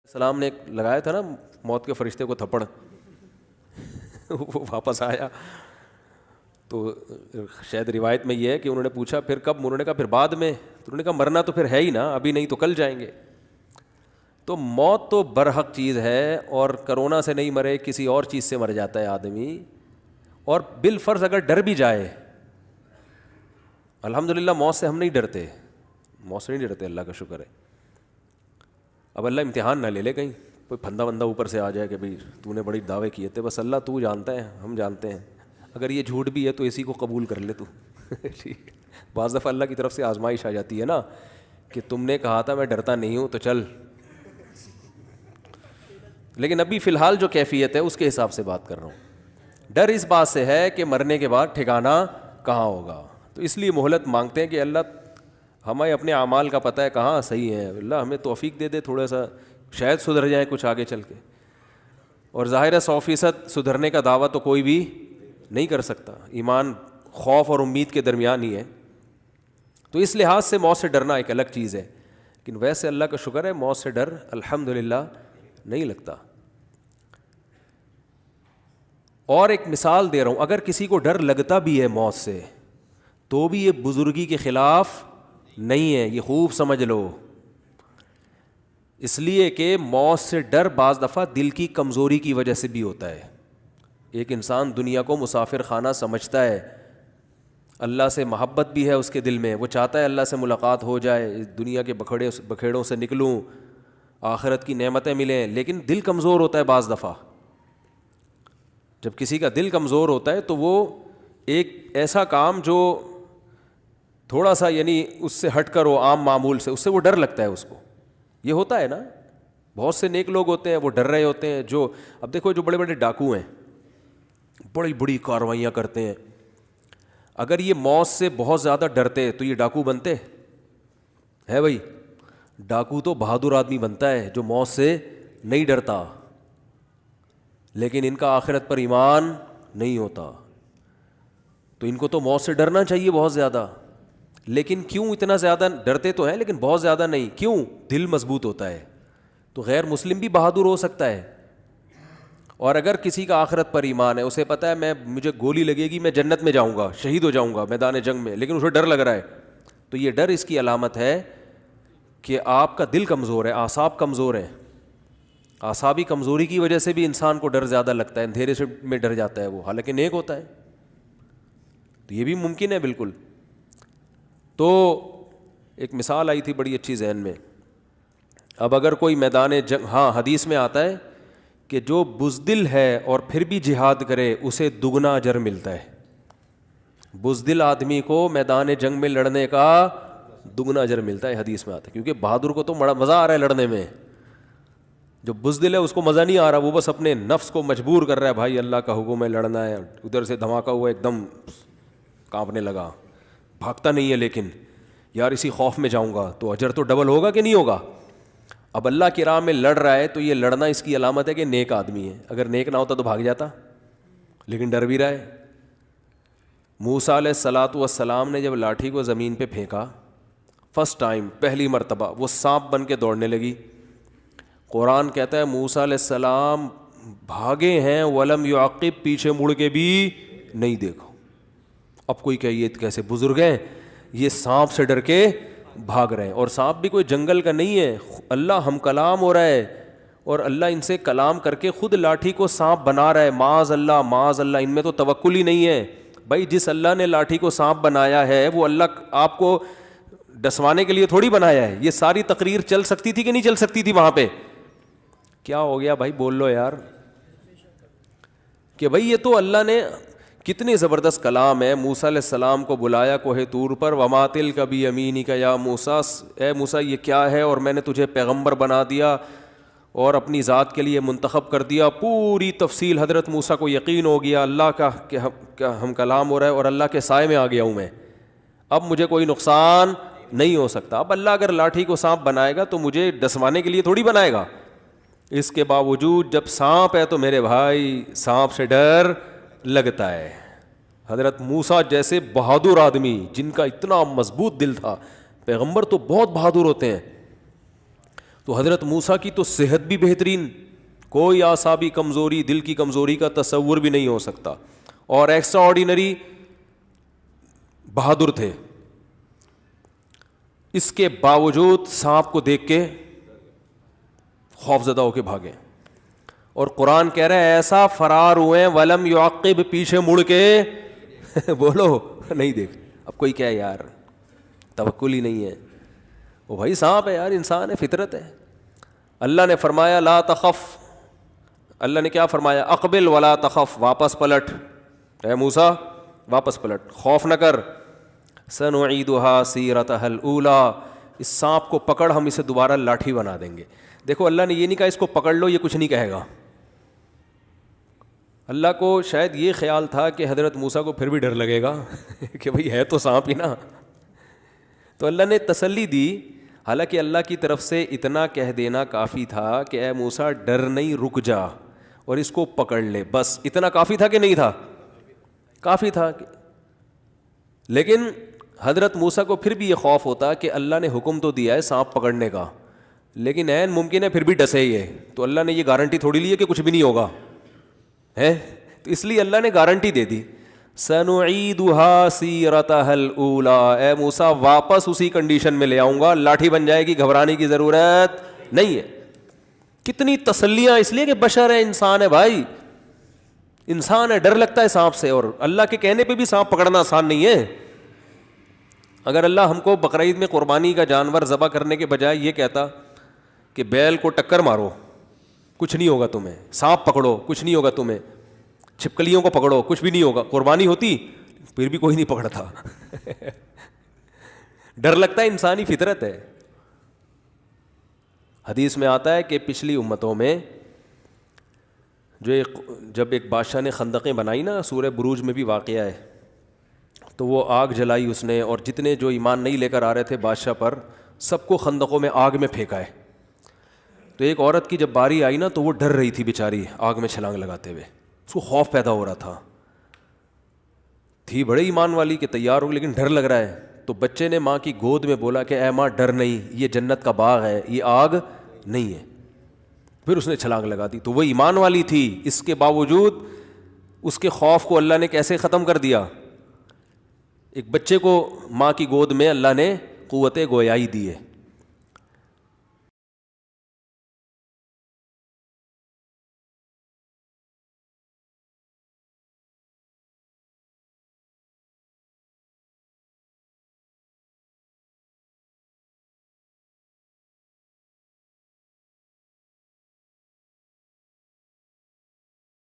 السلام نے لگایا تھا نا موت کے فرشتے کو تھپڑ وہ واپس آیا تو شاید روایت میں یہ ہے کہ انہوں نے پوچھا پھر کب، انہوں نے کہا پھر بعد میں، تو انہوں نے کہا مرنا تو پھر ہے ہی نا، ابھی نہیں تو کل جائیں گے. تو موت تو برحق چیز ہے، اور کرونا سے نہیں مرے کسی اور چیز سے مر جاتا ہے آدمی. اور بالفرض اگر ڈر بھی جائے، الحمدللہ موت سے ہم نہیں ڈرتے، موت سے نہیں ڈرتے، اللہ کا شکر ہے. اب اللہ امتحان نہ لے لے کہیں کوئی پھندا بندہ اوپر سے آ جائے کہ بھائی تو نے بڑی دعوے کیے تھے، بس اللہ تو جانتا ہے، ہم جانتے ہیں. اگر یہ جھوٹ بھی ہے تو اسی کو قبول کر لے تو ٹھیک. بعض دفعہ اللہ کی طرف سے آزمائش آ جاتی ہے نا کہ تم نے کہا تھا میں ڈرتا نہیں ہوں تو چل. لیکن ابھی فی الحال جو کیفیت ہے اس کے حساب سے بات کر رہا ہوں. ڈر اس بات سے ہے کہ مرنے کے بعد ٹھکانہ کہاں ہوگا، تو اس لیے مہلت مانگتے ہیں کہ اللہ ہمیں اپنے اعمال کا پتہ ہے کہاں صحیح ہے، اللہ ہمیں توفیق دے دے تھوڑا سا، شاید سدھر جائیں کچھ آگے چل کے. اور ظاہر ہے 100% سدھرنے کا دعویٰ تو کوئی بھی نہیں کر سکتا، ایمان خوف اور امید کے درمیان ہی ہے. تو اس لحاظ سے موت سے ڈرنا ایک الگ چیز ہے، لیکن ویسے اللہ کا شکر ہے موت سے ڈر الحمدللہ نہیں لگتا. اور ایک مثال دے رہا ہوں، اگر کسی کو ڈر لگتا بھی ہے موت سے تو بھی یہ بزرگی کے خلاف نہیں ہے، یہ خوب سمجھ لو. اس لیے کہ موت سے ڈر بعض دفعہ دل کی کمزوری کی وجہ سے بھی ہوتا ہے. ایک انسان دنیا کو مسافر خانہ سمجھتا ہے، اللہ سے محبت بھی ہے اس کے دل میں، وہ چاہتا ہے اللہ سے ملاقات ہو جائے، دنیا کے بکھیڑوں سے نکلوں، آخرت کی نعمتیں ملیں، لیکن دل کمزور ہوتا ہے بعض دفعہ. جب کسی کا دل کمزور ہوتا ہے تو وہ ایک ایسا کام جو تھوڑا سا یعنی اس سے ہٹ کر ہو، عام معمول سے، اس سے وہ ڈر لگتا ہے اس کو. یہ ہوتا ہے نا، بہت سے نیک لوگ ہوتے ہیں وہ ڈر رہے ہوتے ہیں. جو اب دیکھو جو بڑے بڑے ڈاکو ہیں، بڑی بڑی کارروائیاں کرتے ہیں، اگر یہ موت سے بہت زیادہ ڈرتے تو یہ ڈاکو بنتے ہے؟ بھائی ڈاکو تو بہادر آدمی بنتا ہے جو موت سے نہیں ڈرتا، لیکن ان کا آخرت پر ایمان نہیں ہوتا. تو ان کو تو موت سے ڈرنا چاہیے بہت زیادہ، لیکن کیوں اتنا زیادہ ڈرتے تو ہیں لیکن بہت زیادہ نہیں. کیوں؟ دل مضبوط ہوتا ہے. تو غیر مسلم بھی بہادر ہو سکتا ہے. اور اگر کسی کا آخرت پر ایمان ہے، اسے پتہ ہے مجھے گولی لگے گی میں جنت میں جاؤں گا، شہید ہو جاؤں گا میدان جنگ میں، لیکن اسے ڈر لگ رہا ہے، تو یہ ڈر اس کی علامت ہے کہ آپ کا دل کمزور ہے، اعصاب کمزور ہیں. اعصابی کمزوری کی وجہ سے بھی انسان کو ڈر زیادہ لگتا ہے، اندھیرے سے میں ڈر جاتا ہے وہ، حالانکہ نیک ہوتا ہے. تو یہ بھی ممکن ہے بالکل. تو ایک مثال آئی تھی بڑی اچھی ذہن میں. اب اگر کوئی میدان جنگ، ہاں حدیث میں آتا ہے کہ جو بزدل ہے اور پھر بھی جہاد کرے اسے دگنا اجر ملتا ہے. بزدل آدمی کو میدان جنگ میں لڑنے کا دگنا اجر ملتا ہے، حدیث میں آتا ہے. کیونکہ بہادر کو تو مزہ آ رہا ہے لڑنے میں، جو بزدل ہے اس کو مزہ نہیں آ رہا، وہ بس اپنے نفس کو مجبور کر رہا ہے، بھائی اللہ کا حکم ہے لڑنا ہے. ادھر سے دھماکہ ہوا، ایک دم کانپنے لگا، بھاگتا نہیں ہے، لیکن یار اسی خوف میں جاؤں گا تو اجر تو ڈبل ہوگا کہ نہیں ہوگا. اب اللہ کی راہ میں لڑ رہا ہے تو یہ لڑنا اس کی علامت ہے کہ نیک آدمی ہے. اگر نیک نہ ہوتا تو بھاگ جاتا، لیکن ڈر بھی رہا ہے. موسیٰ علیہ الصلاۃ والسلام نے جب لاٹھی کو زمین پہ پھینکا فرسٹ ٹائم، پہلی مرتبہ، وہ سانپ بن کے دوڑنے لگی. قرآن کہتا ہے موسیٰ علیہ السلام بھاگے ہیں، ولم یعقب، پیچھے مڑ کے بھی نہیں دیکھو. اب کوئی کہ یہ کیسے بزرگ ہیں، یہ سانپ سے ڈر کے بھاگ رہے ہیں. اور سانپ بھی کوئی جنگل کا نہیں ہے، اللہ ہم کلام ہو رہا ہے، اور اللہ ان سے کلام کر کے خود لاٹھی کو سانپ بنا رہا ہے. معاذ اللہ معاذ اللہ، ان میں تو توکل ہی نہیں ہے. بھائی جس اللہ نے لاٹھی کو سانپ بنایا ہے وہ اللہ آپ کو ڈسوانے کے لیے تھوڑی بنایا ہے. یہ ساری تقریر چل سکتی تھی کہ نہیں چل سکتی تھی وہاں پہ؟ کیا ہو گیا بھائی، بول لو یار. کہ بھائی یہ تو اللہ نے، کتنی زبردست کلام ہے. موسیٰ علیہ السلام کو بلایا کوہ طور پر، وما تلک بیمینک یا موسیٰ، اے موسیٰ یہ کیا ہے، اور میں نے تجھے پیغمبر بنا دیا اور اپنی ذات کے لیے منتخب کر دیا. پوری تفصیل حضرت موسیٰ کو یقین ہو گیا اللہ کا کہ ہم کلام ہو رہا ہے اور اللہ کے سائے میں آ گیا ہوں میں، اب مجھے کوئی نقصان نہیں ہو سکتا. اب اللہ اگر لاٹھی کو سانپ بنائے گا تو مجھے ڈسوانے کے لیے تھوڑی بنائے گا. اس کے باوجود جب سانپ ہے تو میرے بھائی سانپ سے ڈر لگتا ہے. حضرت موسیٰ جیسے بہادر آدمی جن کا اتنا مضبوط دل تھا، پیغمبر تو بہت بہادر ہوتے ہیں، تو حضرت موسیٰ کی تو صحت بھی بہترین، کوئی اعصابی کمزوری، دل کی کمزوری کا تصور بھی نہیں ہو سکتا، اور ایکسٹرا آرڈینری بہادر تھے. اس کے باوجود سانپ کو دیکھ کے خوف زدہ ہو کے بھاگے. اور قرآن کہہ رہا ہے ایسا فرار ہوئے ولم یعقب، پیچھے مڑ کے بولو نہیں دیکھ. اب کوئی کیا یار توکل ہی نہیں ہے. وہ بھائی سانپ ہے یار، انسان ہے، فطرت ہے. اللہ نے فرمایا لا تخف، اللہ نے کیا فرمایا؟ اقبل ولا تخف، واپس پلٹ، اے موسیٰ واپس پلٹ، خوف نہ کر. سنعیدها سیرتها الاولی، اس سانپ کو پکڑ، ہم اسے دوبارہ لاٹھی بنا دیں گے. دیکھو اللہ نے یہ نہیں کہا اس کو پکڑ لو، یہ کچھ نہیں کہے گا. اللہ کو شاید یہ خیال تھا کہ حضرت موسیٰ کو پھر بھی ڈر لگے گا کہ بھئی ہے تو سانپ ہی نا. تو اللہ نے تسلی دی. حالانکہ اللہ کی طرف سے اتنا کہہ دینا کافی تھا کہ اے موسیٰ ڈر نہیں، رک جا اور اس کو پکڑ لے، بس اتنا کافی تھا کہ نہیں تھا؟ کافی تھا. لیکن حضرت موسیٰ کو پھر بھی یہ خوف ہوتا کہ اللہ نے حکم تو دیا ہے سانپ پکڑنے کا، لیکن عین ممکن ہے پھر بھی ڈسے ہی ہے. تو اللہ نے یہ گارنٹی تھوڑی لی ہے کہ کچھ بھی نہیں ہوگا ہے، تو اس لیے اللہ نے گارنٹی دے دی. سنعیدها سیرتها الاولی، اے موسیٰ واپس اسی کنڈیشن میں لے آؤں گا، لاٹھی بن جائے گی، گھبرانے کی ضرورت نہیں ہے. کتنی تسلیاں، اس لیے کہ بشر ہے، انسان ہے بھائی، انسان ہے، ڈر لگتا ہے سانپ سے. اور اللہ کے کہنے پہ بھی سانپ پکڑنا آسان نہیں ہے. اگر اللہ ہم کو بقرعید میں قربانی کا جانور ذبح کرنے کے بجائے یہ کہتا کہ بیل کو ٹکر مارو کچھ نہیں ہوگا تمہیں، سانپ پکڑو کچھ نہیں ہوگا تمہیں، چھپکلیوں کو پکڑو کچھ بھی نہیں ہوگا، قربانی ہوتی پھر بھی کوئی نہیں پکڑتا. ڈر لگتا ہے، انسانی فطرت ہے. حدیث میں آتا ہے کہ پچھلی امتوں میں جب ایک بادشاہ نے خندقیں بنائی نا، سورہ بروج میں بھی واقعہ ہے، تو وہ آگ جلائی اس نے، اور جتنے جو ایمان نہیں لے کر آ رہے تھے بادشاہ پر، سب کو خندقوں میں آگ میں پھینکا ہے. تو ایک عورت کی جب باری آئی نا تو وہ ڈر رہی تھی بیچاری آگ میں چھلانگ لگاتے ہوئے، اس کو خوف پیدا ہو رہا تھا. تھی بڑے ایمان والی کہ تیار ہو، لیکن ڈر لگ رہا ہے. تو بچے نے ماں کی گود میں بولا کہ اے ماں ڈر نہیں، یہ جنت کا باغ ہے، یہ آگ نہیں ہے. پھر اس نے چھلانگ لگا دی. تو وہ ایمان والی تھی، اس کے باوجود اس کے خوف کو اللہ نے کیسے ختم کر دیا؟ ایک بچے کو ماں کی گود میں اللہ نے قوت گویائی دی ہے.